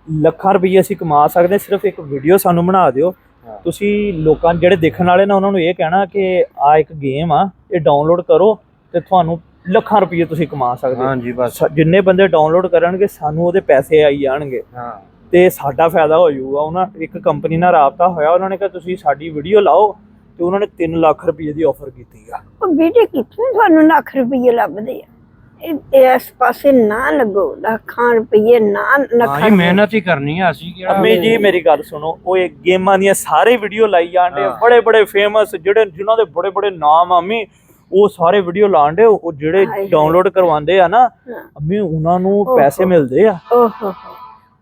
ਲੱਖਾਂ ਰੁਪਏ ਅਸੀਂ ਕਮਾ ਸਕਦੇ, ਸਿਰਫ ਇੱਕ ਵੀਡੀਓ ਸਾਨੂੰ ਬਣਾ ਦਿਓ। ਤੁਸੀਂ ਲੋਕਾਂ ਜਿਹੜੇ ਦੇਖਣ ਵਾਲੇ ਨਾ ਉਹਨਾਂ ਨੂੰ ਇਹ ਕਹਿਣਾ ਕਿ ਆ ਇੱਕ ਗੇਮ ਆ, ਇਹ ਡਾਊਨਲੋਡ ਕਰੋ ਤੇ ਤੁਹਾਨੂੰ ਲੱਖਾਂ ਰੁਪਏ ਤੁਸੀਂ ਕਮਾ ਸਕਦੇ। ਹਾਂਜੀ ਬਸ ਜਿੰਨੇ ਬੰਦੇ ਡਾਊਨਲੋਡ ਕਰਨਗੇ ਸਾਨੂੰ ਉਹਦੇ ਪੈਸੇ ਆਈ ਜਾਣਗੇ ਤੇ ਸਾਡਾ ਫਾਇਦਾ ਹੋ ਜਾਊਗਾ। ਉਹਨਾਂ ਇੱਕ ਕੰਪਨੀ ਨਾਲ ਰਾਬਤਾ ਹੋਇਆ, ਉਹਨਾਂ ਨੇ ਕਿਹਾ ਤੁਸੀਂ ਸਾਡੀ ਵੀਡੀਓ ਲਾਓ ਤੇ ਉਹਨਾਂ ਨੇ 3 ਲੱਖ ਰੁਪਏ ਦੀ ਆਫਰ ਕੀਤੀ ਆ। ਉਹ ਬੇਟੇ ਕਿੱਥੋਂ ਤੁਹਾਨੂੰ ਲੱਖ ਰੁਪਏ ਲੱਭਦੇ ਆ? ਇਸ ਪਾਸੇ ਨਾ ਲੱਗੋ, ਲੱਖਾਂ ਰੁਪਏ ਨਾ ਲੱਖਾਂ ਮਿਹਨਤ ਹੀ ਕਰਨੀ ਆ ਅਸੀਂ ਕਿਹੜਾ। ਅੰਮੀ ਜੀ ਮੇਰੀ ਗੱਲ ਸੁਣੋ, ਉਹ ਇਹ ਗੇਮਾਂ ਦੀਆਂ ਸਾਰੇ ਵੀਡੀਓ ਲਾਈ ਜਾਂਦੇ, ਬੜੇ ਬੜੇ ਫੇਮਸ ਜਿਨ੍ਹਾਂ ਦੇ ਬੜੇ ਬੜੇ ਨਾਮ ਆ ਅੰਮੀ, ਉਹ ਸਾਰੇ ਵੀਡੀਓ ਲਾਉਂਦੇ। ਉਹ ਜਿਹੜੇ ਡਾਊਨਲੋਡ ਕਰਵਾਉਂਦੇ ਆ ਨਾ ਅੰਮੀ, ਉਹਨਾਂ ਨੂੰ ਪੈਸੇ ਮਿਲਦੇ ਆ। ਓਹੋ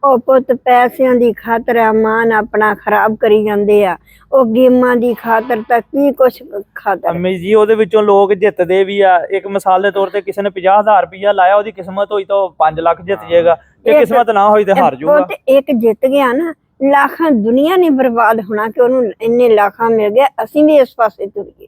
ਉਹ ਪੁੱਤ ਪੈਸਿਆਂ ਦੀ ਖਾਤਰ ਮਾਨ ਆਪਣਾ ਖਰਾਬ ਕਰੀ ਜਾਂਦੇ ਆ, ਉਹ ਗੇਮਾਂ ਦੀ ਖਾਤਰ ਤਾਂ ਕੀ ਕੁਛ ਖਾਤਰ। ਅੰਮੀ ਜੀ ਉਹਦੇ ਵਿੱਚੋਂ ਲੋਕ ਜਿੱਤਦੇ ਵੀ ਆ। ਇੱਕ ਮਿਸਾਲ ਦੇ ਤੌਰ ਤੇ ਕਿਸੇ ਨੇ 50,000 ਰੁਪਇਆ ਲਾਇਆ, ਉਹਦੀ ਕਿਸਮਤ ਹੋਈ ਤਾਂ 5 ਲੱਖ ਜਿੱਤ ਜਾਏਗਾ, ਤੇ ਕਿਸਮਤ ਨਾ ਹੋਈ ਤੇ ਹਾਰ ਜਾਊਗਾ। ਇੱਕ ਜਿੱਤ ਗਿਆ ਨਾ, ਲੱਖਾਂ ਦੁਨੀਆ ਨੇ ਬਰਬਾਦ ਹੋਣਾ ਕਿ ਉਹਨੂੰ ਇੰਨੇ ਲੱਖਾਂ ਮਿਲ ਗਏ, ਅਸੀਂ ਵੀ ਇਸ ਪਾਸੇ ਤੁਰ ਗਏ।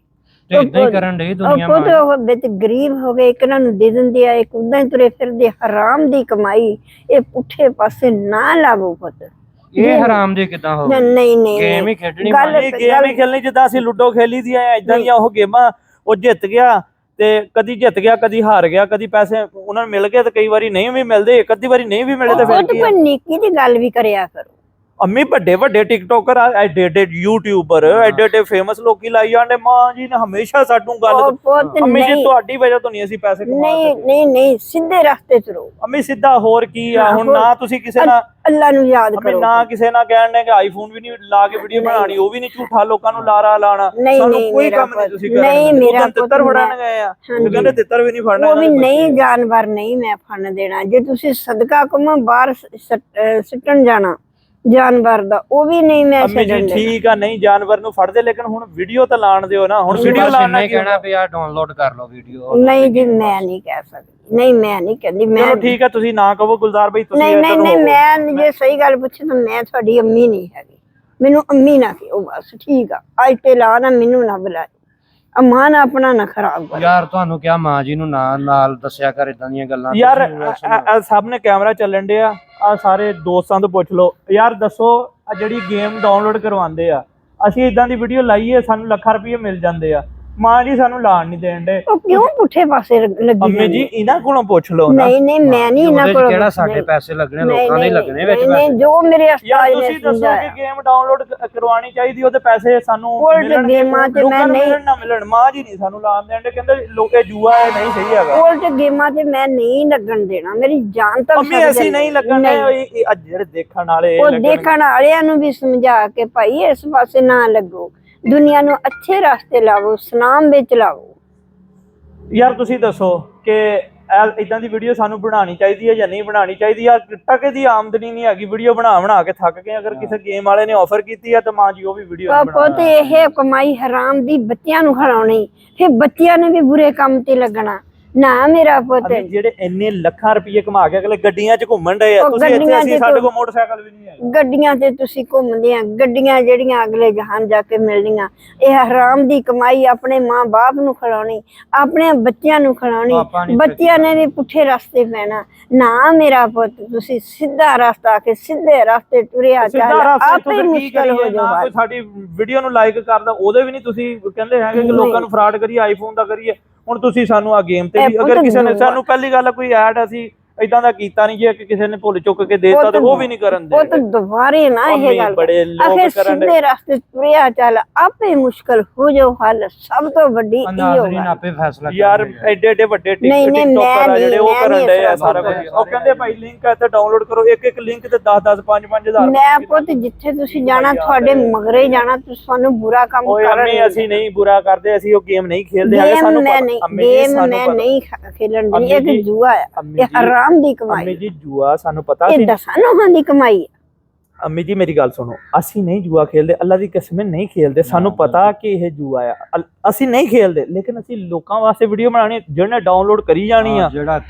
ਇਦਾਂ ਹੀ ਕਰਨ ਡਈ ਦੁਨੀਆ ਪੁੱਤ ਉਹ ਵਿੱਚ ਗਰੀਬ ਹੋ ਗਏ, ਇੱਕ ਇਹਨਾਂ ਨੂੰ ਦੇ ਦਿੰਦੇ ਆ, ਇੱਕ ਉਦਾਂ ਹੀ ਤੁਰੇ ਫਿਰਦੇ। ਹਰਾਮ ਦੀ ਕਮਾਈ ਇਹ ਪੁੱਠੇ ਪਾਸੇ ਨਾ ਲਾਵੋ ਪੁੱਤ। ਇਹ ਹਰਾਮ ਦੇ ਕਿਦਾਂ ਹੋ ਨਹੀਂ ਨਹੀਂ ਗੇਮ ਹੀ ਖੇਡਣੀ, ਗੇਮ ਹੀ ਖੇਲਣੀ ਜਿੱਦਾਂ ਅਸੀਂ ਲੁੱਡੋ ਖੇਲੀ ਦੀ ਆ, ਇਦਾਂ ਦੀਆਂ ਉਹ ਗੇਮਾਂ। ਉਹ ਜਿੱਤ ਗਿਆ ਤੇ ਕਦੀ ਜਿੱਤ ਗਿਆ, ਕਦੀ ਹਾਰ ਗਿਆ, ਕਦੀ ਪੈਸੇ ਉਹਨਾਂ ਨੂੰ ਮਿਲ ਗਏ ਤੇ ਕਈ ਵਾਰੀ ਨਹੀਂ ਵੀ ਮਿਲਦੇ, ਇੱਕ ਅੱਧੀ ਵਾਰੀ ਨਹੀਂ ਵੀ ਮਿਲੇ ਤੇ ਫਿਰ ਕੀ ਆ? ਨਿੱਕੀ ਦੀ ਗੱਲ ਵੀ ਕਰਿਆ ਕਰੋ। ਅੰਮੀ ਵੱਡੇ ਵੱਡੇ ਟਿਕਟੋਕਰ, ਐਡੇ ਐਡੇ ਯੂਟਿਊਬਰ, ਐਡੇ ਐਡੇ ਫੇਮਸ ਲੋਕੀ ਲਾਈ ਜਾਂਦੇ। ਮਾਂ ਜੀ ਨੇ ਹਮੇਸ਼ਾ ਸਾਨੂੰ ਗੱਲ, ਅੰਮੀ ਜੀ ਤੁਹਾਡੀ ਵਜ੍ਹਾ ਤੋਂ ਨਹੀਂ ਅਸੀਂ ਪੈਸੇ ਕਮਾ ਸਕਦੇ। ਨਹੀਂ ਨਹੀਂ ਸਿੱਧੇ ਰਸਤੇ ਤੁਰੋ ਅੰਮੀ, ਸਿੱਧਾ। ਹੋਰ ਕੀ ਆ ਹੁਣ? ਨਾ ਤੁਸੀਂ ਕਿਸੇ ਨਾਲ ਅੱਲਾ ਨੂੰ ਯਾਦ ਕਰੋ, ਨਾ ਕਿਸੇ ਨਾਲ ਕਹਿਣ ਨੇ ਕਿ ਆਈਫੋਨ ਵੀ ਨਹੀਂ ਲਾ ਕੇ ਵੀਡੀਓ ਬਣਾਣੀ, ਉਹ ਵੀ ਨਹੀਂ ਝੂਠਾ ਲੋਕਾਂ ਨੂੰ ਲਾਰਾ ਲਾਣਾ। ਸਾਨੂੰ ਕੋਈ ਕੰਮ ਨਹੀਂ ਤੁਸੀਂ ਕਰਨਾ। ਨਹੀਂ ਮੇਰਾ ਤਿੱਤਰ ਫੜਨ ਗਏ ਆ, ਕਹਿੰਦੇ ਤਿੱਤਰ ਵੀ ਨਹੀਂ ਫੜਨਾ। ਉਹ ਵੀ ਨਹੀਂ, ਜਾਨਵਰ ਨਹੀਂ ਮੈਂ ਫੜਨ ਦੇਣਾ। ਜੇ ਤੁਸੀਂ ਸਦਕਾ ਕਮੋ ਬਾਹਰ ਸਿੱਟਣ ਜਾਣਾ ਜਾਨਵਰ ਦਾ, ਉਹ ਵੀ ਨਹੀਂ ਮੈਂ ਛੱਡਣ। ਠੀਕ ਆ, ਨਹੀਂ ਜਾਨਵਰ ਨੂੰ ਫੜਦੇ, ਲੇਕਿਨ ਹੁਣ ਵੀਡੀਓ ਤਾਂ ਲਾਣ ਦਿਓ ਨਾ। ਹੁਣ ਵੀਡੀਓ ਲਾਣਾ ਕਹਿਣਾ ਪਿਆ ਡਾਊਨਲੋਡ ਕਰ ਲਓ ਵੀਡੀਓ। ਨਹੀਂ ਜੀ ਮੈਂ ਨਹੀਂ ਕਹਿ ਸਕਦੀ, ਨਹੀਂ ਮੈਂ ਨਹੀਂ ਕਹਿੰਦੀ। ਮੈਂ ਠੀਕ ਆ, ਤੁਸੀਂ ਨਾ ਕਹੋ ਗੁਲਜ਼ਾਰ ਭਾਈ, ਤੁਸੀਂ ਨਹੀਂ ਨਹੀਂ ਨਹੀਂ ਮੈਂ ਜੇ ਸਹੀ ਗੱਲ ਪੁੱਛੇ ਤਾਂ ਮੈਂ ਤੁਹਾਡੀ ਅੰਮੀ ਨਹੀਂ ਹੈਗੀ, ਮੈਨੂੰ ਅੰਮੀ ਨਾ ਕਹੋ ਬਸ। ਠੀਕ ਆ, ਅੱਜ ਤੇ ਲਾ ਨਾ ਮੈਨੂੰ ਨਾ ਬੁਲਾਏ, ਅਮਾਨ ਆਪਣਾ ਨਾ ਖਰਾਬ ਕਰ। ਯਾਰ ਤੁਹਾਨੂੰ ਕਿਹਾ ਮਾਂ ਜੀ ਨੂੰ ਨਾਲ ਦੱਸਿਆ ਕਰ ਇਦਾਂ ਦੀਆਂ ਗੱਲਾਂ। ਯਾਰ ਸਭ ਨੇ ਕੈਮਰਾ ਚੱਲਣ ਡਿਆ, ਆ ਸਾਰੇ ਦੋਸਤਾਂ ਤੋਂ ਪੁੱਛ ਲਓ। ਯਾਰ ਦੱਸੋ, ਆ ਜਿਹੜੀ ਗੇਮ ਡਾਊਨਲੋਡ ਕਰਵਾਉਂਦੇ ਆ, ਅਸੀਂ ਇਦਾਂ ਦੀ ਵੀਡੀਓ ਲਾਈਏ ਸਾਨੂੰ ਲੱਖਾਂ ਰੁਪਏ ਮਿਲ ਜਾਂਦੇ ਆ। ਮਾਂ ਜੀ ਸਾਨੂੰ ਲਾਣ ਨਹੀਂ ਦੇਣ ਦੇ, ਉਹ ਕਿਉਂ ਪੁੱਠੇ ਪਾਸੇ ਲੱਗੀ? ਅੰਮੀ ਜੀ ਇਹਨਾਂ ਕੋਲੋਂ ਪੁੱਛ ਲਓ ਨਾ। ਨਹੀਂ ਨਹੀਂ ਮੈਂ ਨਹੀਂ ਇਹਨਾਂ ਕੋਲ, ਕਿਹੜਾ ਸਾਡੇ ਪੈਸੇ ਲੱਗਣੇ, ਲੋਕਾਂ ਦੇ ਲੱਗਣੇ ਵਿੱਚ ਨਹੀਂ ਜੋ ਮੇਰੇ ਯਾਰ ਤੁਸੀਂ ਦੱਸੋ ਕਿ ਗੇਮ ਡਾਊਨਲੋਡ ਕਰਵਾਉਣੀ ਚਾਹੀਦੀ, ਉਹਦੇ ਪੈਸੇ ਸਾਨੂੰ ਮਿਲਣ, ਗੇਮਾਂ ਤੇ ਮੈਂ ਨਹੀਂ ਨਾ ਮਿਲਣ। ਮਾਂ ਜੀ ਨਹੀਂ ਸਾਨੂੰ ਲਾਣ ਦੇਣ ਦੇ, ਕਹਿੰਦੇ ਲੋਕੇ ਜੂਆ ਹੈ, ਨਹੀਂ ਸਹੀ ਹੈਗਾ। ਉਲਟ ਗੇਮਾਂ ਤੇ ਮੈਂ ਨਹੀਂ ਲੱਗਣ ਦੇਣਾ, ਮੇਰੀ ਜਾਨ ਤਾਂ ਅੰਮੀ ਅਸੀਂ ਨਹੀਂ ਲੱਗਣ ਦੇ। ਜਿਹੜੇ ਦੇਖਣ ਵਾਲੇ, ਉਹ ਦੇਖਣ ਵਾਲਿਆਂ ਨੂੰ ਵੀ ਸਮਝਾ ਕੇ ਭਾਈ ਇਸ ਪਾਸੇ ਨਾ ਲੱਗੋ, ਦੁਨੀਆ ਨੂੰ ਅੱਛੇ ਰਸਤੇ ਲਾਵੋ, ਸਨਾਮ ਵਿੱਚ ਲਾਵੋ। ਯਾਰ ਤੁਸੀਂ ਦੱਸੋ ਕਿ ਇਦਾਂ ਦੀ ਵੀਡੀਓ ਸਾਨੂੰ ਬਣਾਉਣੀ ਚਾਹੀਦੀ ਹੈ ਜਾਂ ਨਹੀਂ ਬਣਾਉਣੀ ਚਾਹੀਦੀ? ਯਾਰ ਟਕੇ ਦੀ ਆਮਦਨੀ ਨਹੀਂ ਹੈਗੀ, ਵੀਡੀਓ ਬਣਾ ਕੇ ਥੱਕ ਗਏ। ਅਗਰ ਕਿਸੇ ਗੇਮ ਵਾਲੇ ਨੇ ਆਫਰ ਕੀਤੀ ਹੈ ਤਾਂ ਮਾਂ ਜੀ ਉਹ ਵੀ ਵੀਡੀਓ ਪੁੱਤ ਇਹ ਕਮਾਈ ਹਰਾਮ ਦੀ ਬੱਚਿਆਂ ਨੂੰ ਖਿਲਾਉਣੀ, ਫਿਰ ਬੱਚਿਆਂ ਨੇ ਵੀ ਬੁਰੇ ਕੰਮ ਤੇ ਲੱਗਣਾ ਨਾ ਮੇਰਾ ਪੁੱਤ। ਜਿਹੜੇ ਇੰਨੇ ਲੱਖਾਂ ਰੁਪਏ ਕਮਾ ਕੇ ਅਗਲੇ ਗੱਡੀਆਂ 'ਚ ਘੁੰਮਣ ਡਏ ਆ, ਤੁਸੀਂ ਇੱਥੇ ਅਸੀਂ ਸਾਡੇ ਕੋਲ ਮੋਟਰਸਾਈਕਲ ਵੀ ਨਹੀਂ ਹੈ। ਗੱਡੀਆਂ ਤੇ ਤੁਸੀਂ ਘੁੰਮਦੇ ਆ, ਗੱਡੀਆਂ ਜਿਹੜੀਆਂ ਅਗਲੇ ਜਹਾਨ ਜਾ ਕੇ ਮਿਲਣੀਆਂ। ਇਹ ਹਰਾਮ ਦੀ ਕਮਾਈ ਆਪਣੇ ਮਾਂ-ਬਾਪ ਨੂੰ ਖਿਲਾਉਣੀ, ਆਪਣੇ ਬੱਚਿਆਂ ਨੂੰ ਖਿਲਾਉਣੀ, ਬੱਚਿਆਂ ਨੇ ਵੀ ਪੁੱਠੇ ਰਸਤੇ ਪੈਣਾ। ਨਾ ਮੇਰਾ ਪੁੱਤ, ਤੁਸੀਂ ਸਿੱਧਾ ਰਸਤਾ ਕੇ ਸਿੱਧੇ ਰਸਤੇ ਤੁਰਿਆ ਚੱਲ, ਆਪੇ ਮੁਸ਼ਕਲ ਹੋ ਜਾਊਗਾ। ਸਾਡੀ ਵੀਡੀਓ ਨੂੰ ਲਾਈਕ ਕਰਦਾ, ਉਹਦੇ ਵੀ ਨਹੀਂ ਤੁਸੀਂ ਕਹਿੰਦੇ ਹੈਗੇ ਕਿ ਲੋਕਾਂ ਨੂੰ ਫਰਾਡ ਕਰੀਏ, ਆਈਫੋਨ ਦਾ ਕਰੀਏ। ਹੁਣ ਤੁਸੀਂ ਸਾਨੂੰ ਆ ਗੇਮ ਤੇ ਵੀ, ਅਗਰ ਕਿਸੇ ਨੇ ਸਾਨੂੰ ਪਹਿਲੀ ਗੱਲ ਕੋਈ ਐਡ ਅਸੀਂ ਇਦਾਂ ਦਾ ਕੀਤਾ ਨਹੀਂ, ਜੇ ਕਿਸੇ ਨੇ ਭੁੱਲ ਚੁੱਕ ਕੇ ਦੇਤਾ ਤਾਂ ਉਹ ਵੀ ਨਹੀਂ ਕਰਨ ਦੇ। ਉਹ ਤਾਂ ਦੁਬਾਰੇ ਨਾ ਇਹ ਗੱਲ, ਬੜੇ ਲੋਕ ਕਰਨ ਦੇ। ਸਿੱਧੇ ਰਸਤੇ ਤੁਰਿਆ ਚੱਲ, ਆਪੇ ਮੁਸ਼ਕਲ ਹੋ ਜਾਊ ਹੱਲ। ਸਭ ਤੋਂ ਵੱਡੀ ਨਾਜ਼ਰੀਨ ਆਪੇ ਫੈਸਲਾ। ਯਾਰ ਐਡੇ ਐਡੇ ਵੱਡੇ ਟਿਕਟੋਕਰ ਆ ਜਿਹੜੇ ਉਹ ਕਰਨ ਦੇ ਆ ਸਾਰਾ ਕੁਝ। ਉਹ ਕਹਿੰਦੇ ਭਾਈ ਲਿੰਕ ਹੈ ਤੇ ਡਾਊਨਲੋਡ ਕਰੋ, ਇੱਕ ਲਿੰਕ ਤੇ 10-10 5-5 ਹਜ਼ਾਰ। ਮੈਂ ਪੁੱਤ ਜਿੱਥੇ ਤੁਸੀਂ ਜਾਣਾ ਤੁਹਾਡੇ ਮਗਰੇ ਜਾਣਾ, ਤੁਸੀਂ ਸਾਨੂੰ ਬੁਰਾ ਕੰਮ ਕਰ ਰਹੇ। ਅਸੀਂ ਨਹੀਂ ਬੁਰਾ ਕਰਦੇ, ਅਸੀਂ ਉਹ ਗੇਮ ਨਹੀਂ ਖੇਲਦੇ ਹੈਗੇ। ਸਾਨੂੰ ਗੇਮ ਮੈਂ ਨਹੀਂ ਖੇਲਣ ਦੀ, ਇਹ ਜੂਆ ਹੈ, ਇਹ ਹਰਾਮ ਦੀ ਕਮਾਈ। ਅੰਮੀ ਜੀ ਜੂਆ ਸਾਨੂੰ ਪਤਾ ਸੀ, ਇਹ ਦਸਾਂ ਦੀ ਕਮਾਈ। ਅੰਮੀ ਜੀ ਮੇਰੀ ਗੱਲ ਸੁਣੋ, ਅਸੀਂ ਨਹੀਂ ਜੂਆ ਖੇਲਦੇ, ਅੱਲਾ ਦੀ ਕਸਮ ਨਹੀਂ ਖੇਲਦੇ। ਸਾਨੂੰ ਪਤਾ ਕਿ ਇਹ ਜੂਆ ਆ, ਅਸੀਂ ਨਹੀਂ ਖੇਲਦੇ, ਲੇਕਿਨ ਅਸੀਂ ਲੋਕਾਂ ਵਾਸਤੇ ਵੀਡੀਓ ਬਣਾਉਣੀ, ਜਿਹਨੇ ਡਾਊਨਲੋਡ ਕਰੀ ਜਾਣੀ ਆ,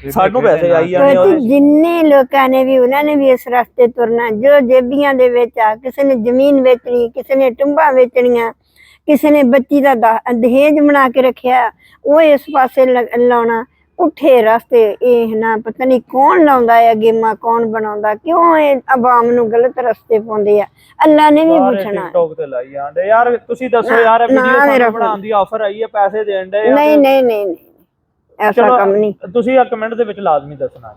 ਸਾਨੂੰ ਪੈਸੇ ਆਈ ਜਾਣੇ। ਜਿੰਨੇ ਲੋਕਾਂ ਨੇ ਵੀ ਉਹਨਾਂ ਨੇ ਵੀ ਇਸ ਰਸਤੇ ਤੁਰਨਾ, ਜੋ ਜੇਬੀਆਂ ਦੇ ਵਿੱਚ ਆ, ਕਿਸੇ ਨੇ ਜ਼ਮੀਨ ਵੇਚਣੀ, ਕਿਸੇ ਨੇ ਟੁੰਬਾਂ ਵੇਚਣੀਆਂ, ਕਿਸੇ ਨੇ ਬੱਚੀ ਦਾ ਦਹੇਜ ਬਣਾ ਕੇ ਰੱਖਿਆ, ਉਹ ਇਸ ਪਾਸੇ ਲਾਉਣਾ। ਪੁੱਠੇ ਰਸਤੇ ਇਹ ਨਾ ਪਤਾ ਨਹੀਂ ਕੌਣ ਲਾਉਂਦਾ ਆ ਗੇਮਾਂ, ਕੌਣ ਬਣਾਉਂਦਾ, ਕਿਉਂ ਇਹ ਆਵਾਮ ਨੂੰ ਗਲਤ ਰਸਤੇ ਪਾਉਂਦੇ ਆ। ਅੱਲਾ ਨੇ ਵੀ ਪੁੱਛਣਾ। ਟਿਕਟੌਕ ਤੇ ਲਾਈ ਜਾਂਦੇ ਯਾਰ, ਤੁਸੀਂ ਦੱਸੋ ਯਾਰ ਵੀਡੀਓ ਸਾਨੂੰ ਬਣਾਉਣ ਦੀ ਆਫਰ ਆਈ ਹੈ, ਪੈਸੇ ਦੇਣ ਦੇ? ਨਹੀਂ ਨਹੀਂ ਨਹੀਂ, ਐਸਾ ਕੰਮ ਨਹੀਂ। ਤੁਸੀਂ ਕਮੈਂਟ ਦੇ ਵਿੱਚ ਲਾਜ਼ਮੀ ਦੱਸਣਾ।